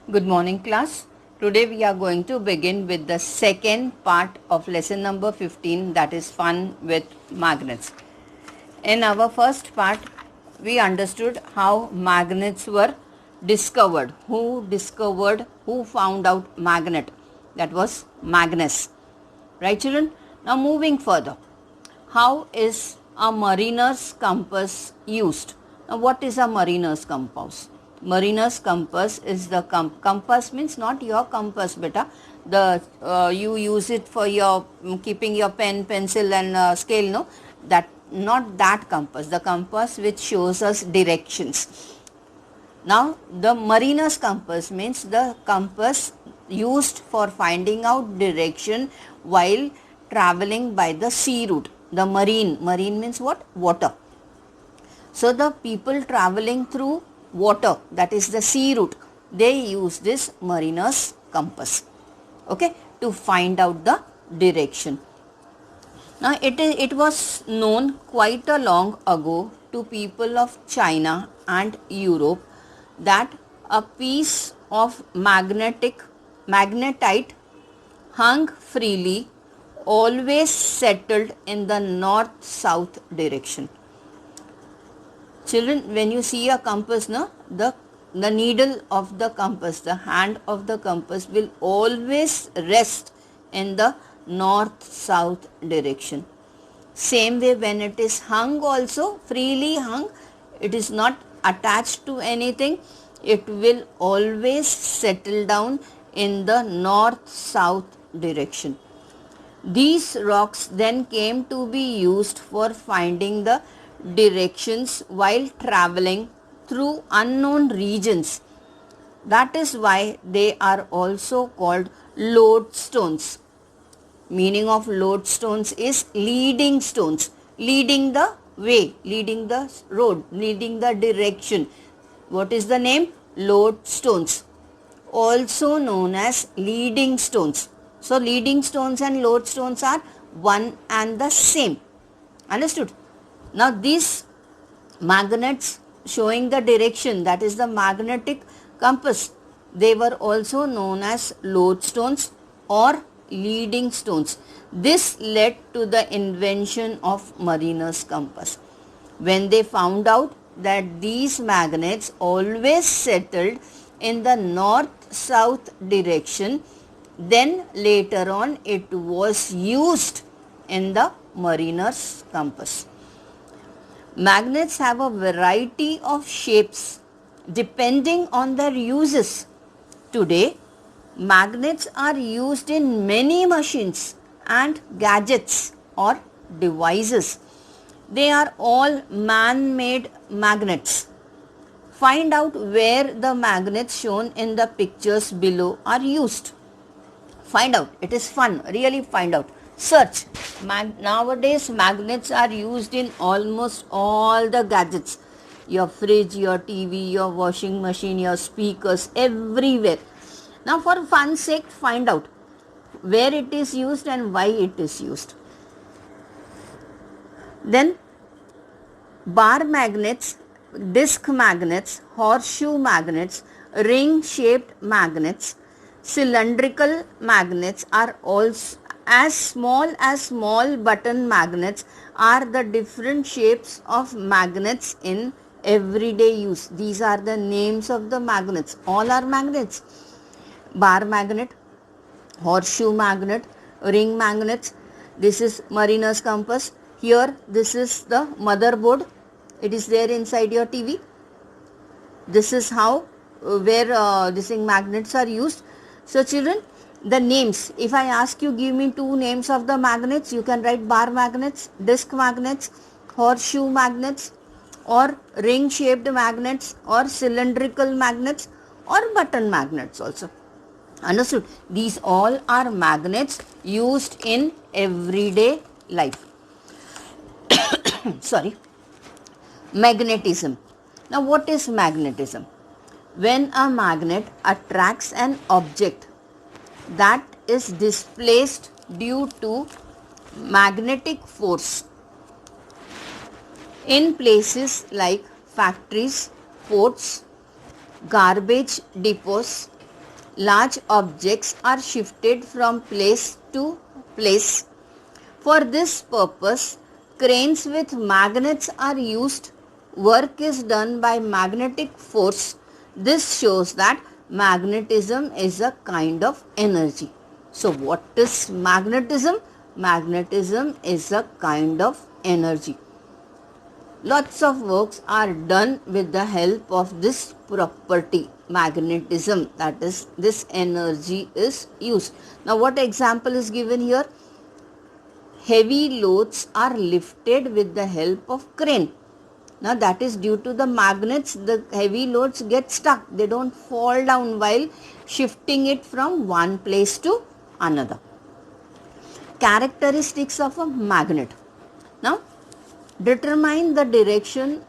Good morning, class. Today we are going to begin with the second part of lesson number 15, that is fun with magnets. In our first part, we understood how magnets were discovered. Who found out magnet? That was Magnus. Right, children? Now moving further. How is a mariner's compass used? Now what is a mariner's compass? Mariner's compass is the compass means not your compass, beta. The you use it for your keeping your pen, pencil and scale, no? That not that compass. The compass which shows us directions. Now the mariner's compass means the compass used for finding out direction while traveling by the sea route. The marine means what? Water. So the people traveling through water, that is the sea route, they use this mariner's compass, okay, to find out the direction. Now it was known quite a long ago to people of China and Europe that a piece of magnetite hung freely, always settled in the north-south direction. Children, when you see a compass, no, the needle of the compass, the hand of the compass will always rest in the north-south direction. Same way when it is hung also, freely hung, it is not attached to anything, it will always settle down in the north-south direction. These rocks then came to be used for finding the directions while traveling through unknown regions. That is why they are also called lodestones. Meaning of lodestones is leading stones, leading the way, leading the road, leading the direction. What is the name? Lodestones, also known as leading stones. So leading stones and lodestones are one and the same. Understood? Now these magnets showing the direction, that is the magnetic compass, they were also known as lodestones or leading stones. This led to the invention of mariner's compass. When they found out that these magnets always settled in the north-south direction, then later on it was used in the mariner's compass. Magnets have a variety of shapes depending on their uses. Today, magnets are used in many machines and gadgets or devices. They are all man-made magnets. Find out where the magnets shown in the pictures below are used. Find out. It is fun. Really find out. Search. Nowadays magnets are used in almost all the gadgets. Your fridge, your TV, your washing machine, your speakers, everywhere. Now for fun's sake, find out where it is used and why it is used. Then bar magnets, disc magnets, horseshoe magnets, ring-shaped magnets, cylindrical magnets are also as small button magnets are the different shapes of magnets in everyday use. These are the names of the magnets. All are magnets. Bar magnet, horseshoe magnet, ring magnets. This is mariner's compass. Here this is the motherboard. It is there inside your TV. This is how where these magnets are used. So children, the names, if I ask you give me two names of the magnets, you can write bar magnets, disc magnets, horseshoe magnets, or ring shaped magnets, or cylindrical magnets, or button magnets also. Understood? These all are magnets used in everyday life. Sorry. Magnetism. Now what is magnetism? When a magnet attracts an object that is displaced due to magnetic force in places like factories, ports, garbage depots, large objects are shifted from place to place. For this purpose, cranes with magnets are used. Work is done by magnetic force. This shows that magnetism is a kind of energy. So what is magnetism? Magnetism is a kind of energy. Lots of works are done with the help of this property, magnetism, that is, this energy is used. Now what example is given here? Heavy loads are lifted with the help of crane. Now that is due to the magnets, the heavy loads get stuck. They don't fall down while shifting it from one place to another. Characteristics of a magnet. Now determine the direction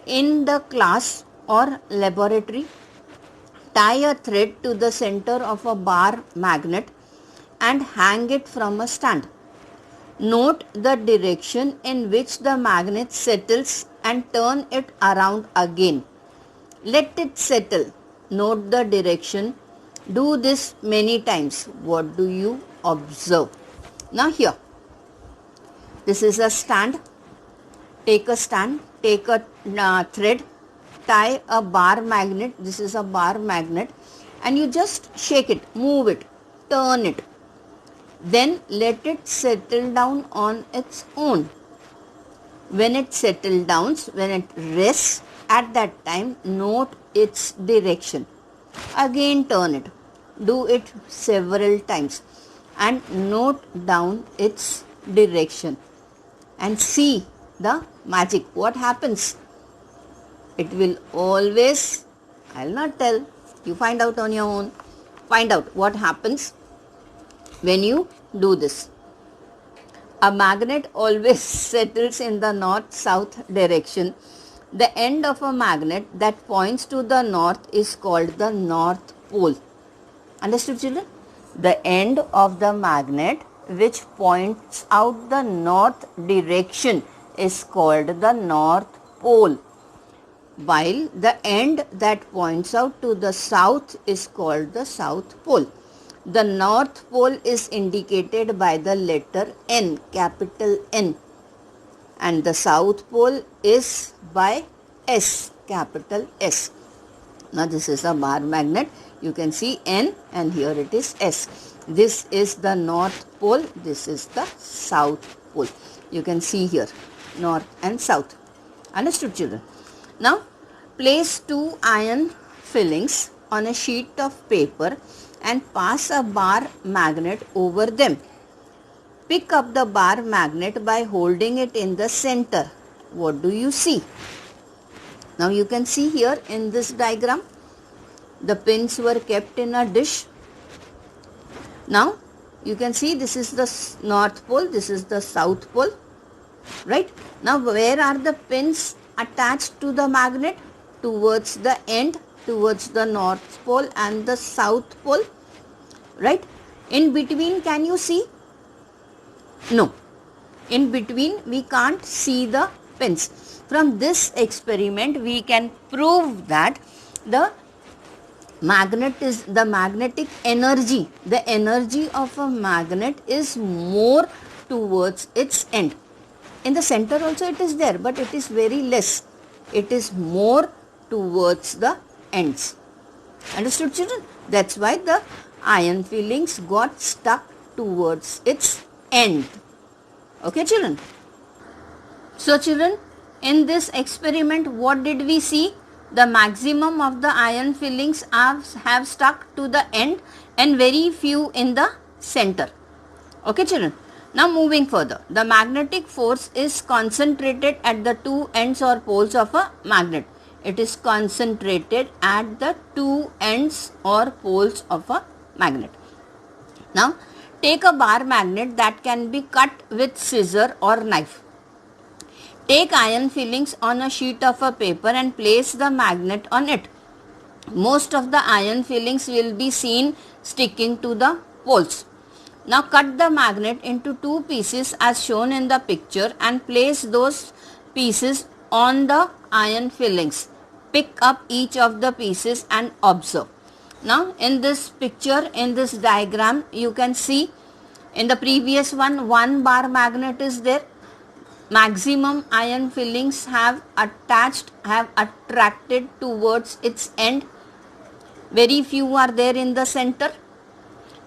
in the class or laboratory. Tie a thread to the center of a bar magnet and hang it from a stand. Note the direction in which the magnet settles and turn it around again. Let it settle. Note the direction. Do this many times. What do you observe? Now here, this is a stand. Take a stand, take a thread, tie a bar magnet. This is a bar magnet, and you just shake it, move it, turn it. Then let it settle down on its own. When it settles down, when it rests, at that time note its direction. Again turn it. Do it several times and note down its direction and see the magic. What happens? It will always, I will not tell, you find out on your own. Find out what happens when you do this. A magnet always settles in the north-south direction. The end of a magnet that points to the north is called the North Pole. Understood, children? The end of the magnet which points out the north direction is called the North Pole, while the end that points out to the south is called the South Pole. The North Pole is indicated by the letter N, capital N, and the South Pole is by S, capital S. Now this is a bar magnet. You can see N and here it is S. This is the North Pole. This is the South Pole. You can see here north and south. Understood, children? Now place two iron fillings on a sheet of paper and pass a bar magnet over them. Pick up the bar magnet by holding it in the center. What do you see? Now you can see here in this diagram, the pins were kept in a dish. Now you can see this is the North Pole, this is the South Pole, right? Now where are the pins attached to the magnet? Towards the end, towards the North Pole and the South Pole, right? In between, can you see? No. In between we can't see the pins. From this experiment we can prove that the magnetic energy, the energy of a magnet is more towards its end. In the center also it is there, but it is very less. It is more towards the ends. Understood, children? That's why the iron fillings got stuck towards its end. Okay, children? So, children, in this experiment, what did we see? The maximum of the iron fillings have stuck to the end and very few in the center. Okay, children? Now, moving further, the magnetic force is concentrated at the two ends or poles of a magnet. It is concentrated at the two ends or poles of a magnet. Now, take a bar magnet that can be cut with scissor or knife. Take iron fillings on a sheet of a paper and place the magnet on it. Most of the iron fillings will be seen sticking to the poles. Now cut the magnet into two pieces as shown in the picture and place those pieces on the iron fillings. Pick up each of the pieces and observe. Now in this picture, in this diagram, you can see in the previous one bar magnet is there. Maximum ion fillings have attracted towards its end. Very few are there in the center.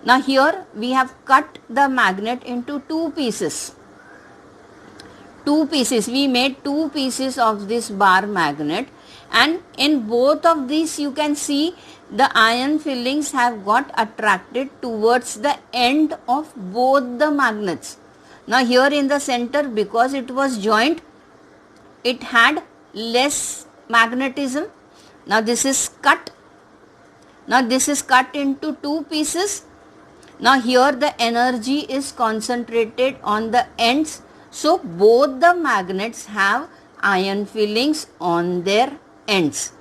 Now here we have cut the magnet into two pieces. We made two pieces of this bar magnet, and in both of these you can see the ion fillings have got attracted towards the end of both the magnets. Now here in the center, because it was joint, it had less magnetism. Now this is cut. Now this is cut into two pieces. Now here the energy is concentrated on the ends. So both the magnets have ion fillings on their ends.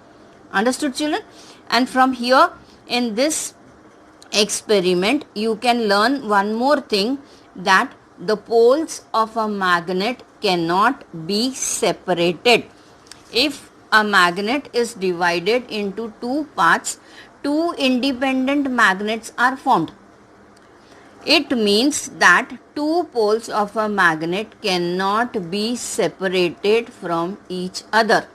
Understood, children? And from here, in this experiment, you can learn one more thing, that the poles of a magnet cannot be separated. If a magnet is divided into two parts, two independent magnets are formed. It means that two poles of a magnet cannot be separated from each other.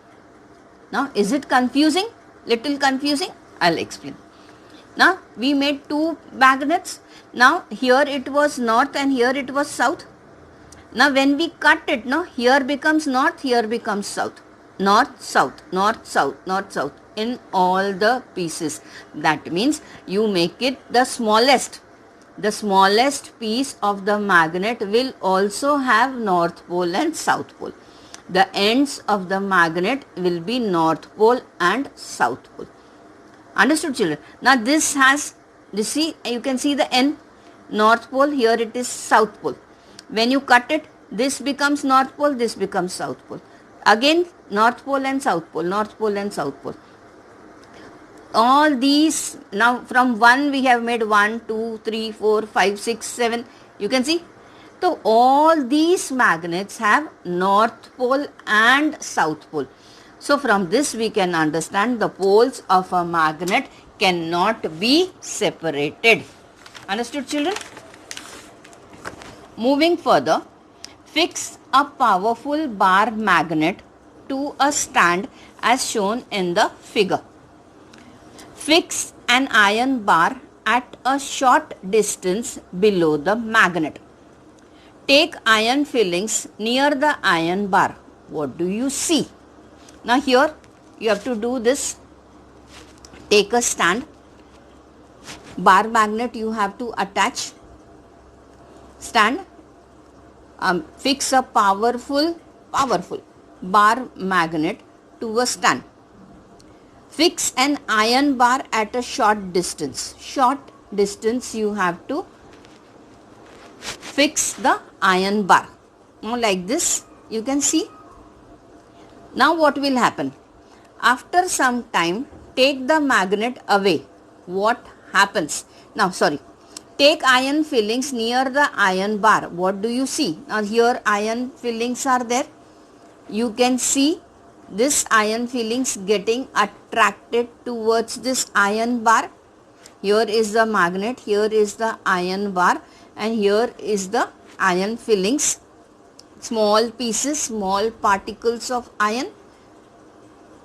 Now, is it confusing? Little confusing? I'll explain. Now, we made two magnets. Now, here it was north and here it was south. Now, when we cut it, here becomes north, here becomes south. North, south, north, south, north, south in all the pieces. That means you make it the smallest. The smallest piece of the magnet will also have north pole and south pole. The ends of the magnet will be north pole and south pole. Understood, children? Now this has, see, you can see the N, north pole, here it is south pole. When you cut it, this becomes north pole, this becomes south pole. Again north pole and south pole, north pole and south pole. All these, now from 1 we have made 1, 2, 3, 4, 5, 6, 7. You can see. So all these magnets have north pole and south pole. So from this we can understand the poles of a magnet cannot be separated. Understood, children? Moving further, fix a powerful bar magnet to a stand as shown in the figure. Fix an iron bar at a short distance below the magnet. Take iron fillings near the iron bar. What do you see? Now here you have to do this. Take a stand. Bar magnet you have to attach. Stand. Fix a powerful bar magnet to a stand. Fix an iron bar at a short distance. Short distance you have to fix the iron bar. Now like this you can see. Now what will happen? After some time, take the magnet away. What happens? Now take iron fillings near the iron bar. What do you see? Now here iron fillings are there. You can see this iron fillings getting attracted towards this iron bar. Here is the magnet, here is the iron bar, and here is the iron fillings. Small pieces, small particles of iron.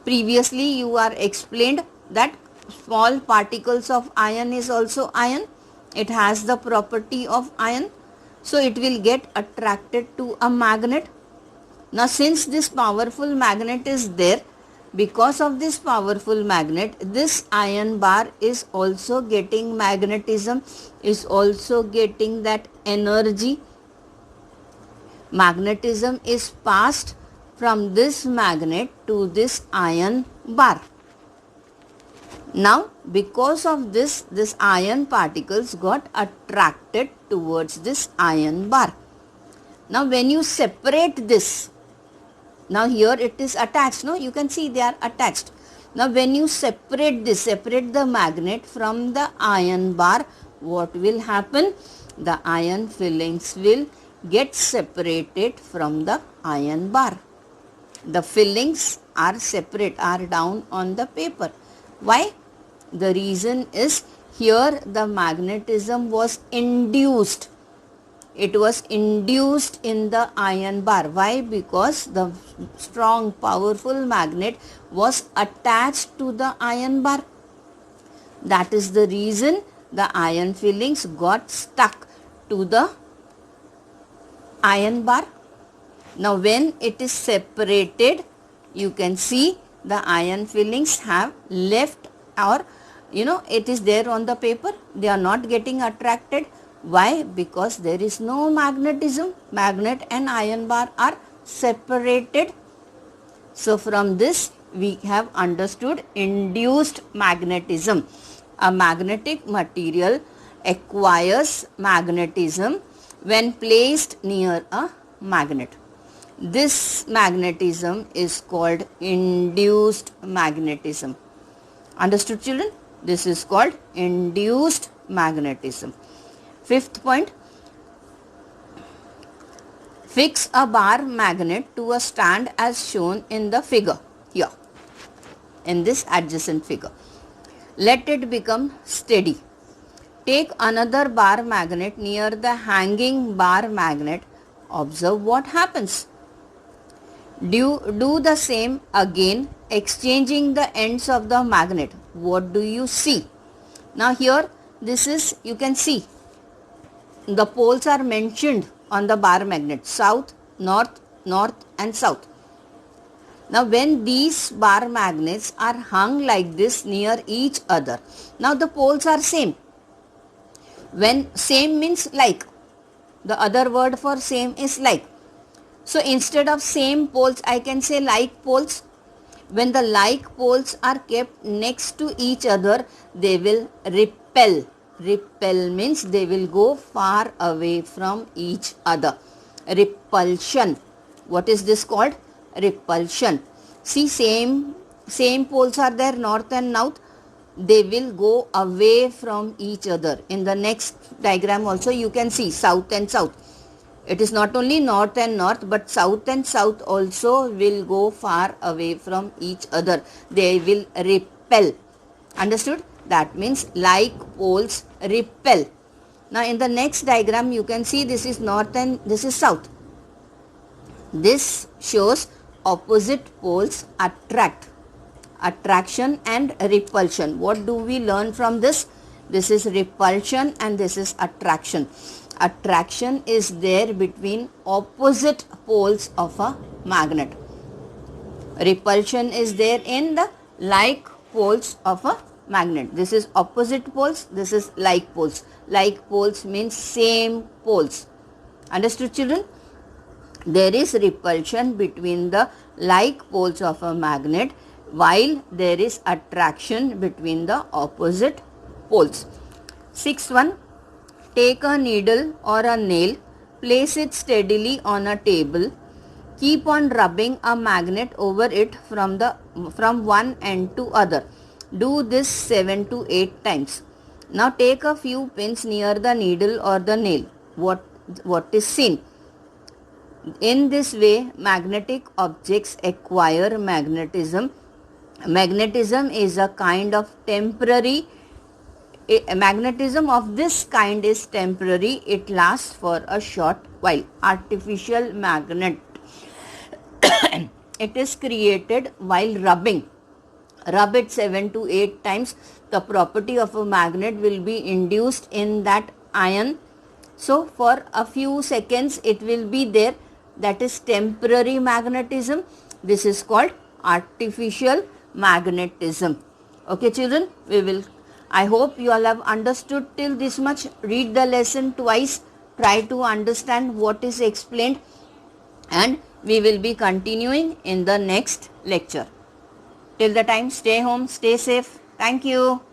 Previously you are explained that small particles of iron is also iron. It has the property of iron. So it will get attracted to a magnet. Now since this powerful magnet is there, because of this powerful magnet, this iron bar is also getting magnetism, is also getting that energy. Magnetism is passed from this magnet to this iron bar. Now because of this iron particles got attracted towards this iron bar. Now when you separate this, now here it is attached, you can see they are attached. Now when you separate this, separate the magnet from the iron bar, what will happen? The iron fillings will get separated from the iron bar. The fillings are separate, are down on the paper. Why? The reason is here the magnetism was induced. It was induced in the iron bar. Why? Because the strong, powerful magnet was attached to the iron bar. That is the reason the iron fillings got stuck to the iron bar. Now when it is separated, you can see the iron fillings have left, or it is there on the paper. They are not getting attracted. Why? Because there is no magnetism. Magnet and iron bar are separated. So from this we have understood induced magnetism. A magnetic material acquires magnetism when placed near a magnet. This magnetism is called induced magnetism. Understood, children? This is called induced magnetism. Fifth point, fix a bar magnet to a stand as shown in the figure here, in this adjacent figure. Let it become steady. Take another bar magnet near the hanging bar magnet. Observe what happens. Do the same again, exchanging the ends of the magnet. What do you see? Now here, this is, you can see, the poles are mentioned on the bar magnet: south, north, north and south. Now when these bar magnets are hung like this near each other, now the poles are same. When same means like, the other word for same is like. So instead of same poles, I can say like poles. When the like poles are kept next to each other, they will repel. Repel means they will go far away from each other. Repulsion. What is this called? Repulsion. See, same poles are there, north and south. They will go away from each other. In the next diagram also you can see south and south. It is not only north and north, but south and south also will go far away from each other. They will repel. Understood? That means like poles repel. Now in the next diagram you can see this is north and this is south. This shows opposite poles attract. Attraction and repulsion. What do we learn from this? This is repulsion and this is attraction. Attraction is there between opposite poles of a magnet. Repulsion is there in the like poles of a magnet. This is opposite poles, this is like poles. Like poles means same poles. Understood, children? There is repulsion between the like poles of a magnet, while there is attraction between the opposite poles. Sixth one, take a needle or a nail, place it steadily on a table, keep on rubbing a magnet over it from one end to other. Do this 7 to 8 times. Now take a few pins near the needle or the nail. What is seen? In this way, magnetic objects acquire magnetism. Magnetism is a kind of temporary. Magnetism of this kind is temporary. It lasts for a short while. Artificial magnet. It is created while rubbing. Rub it 7 to 8 times. The property of a magnet will be induced in that iron. So for a few seconds it will be there. That is temporary magnetism. This is called artificial magnetism. Okay, children, I hope you all have understood till this much. Read the lesson twice. Try to understand what is explained, and we will be continuing in the next lecture. Till the time, stay home, stay safe. Thank you.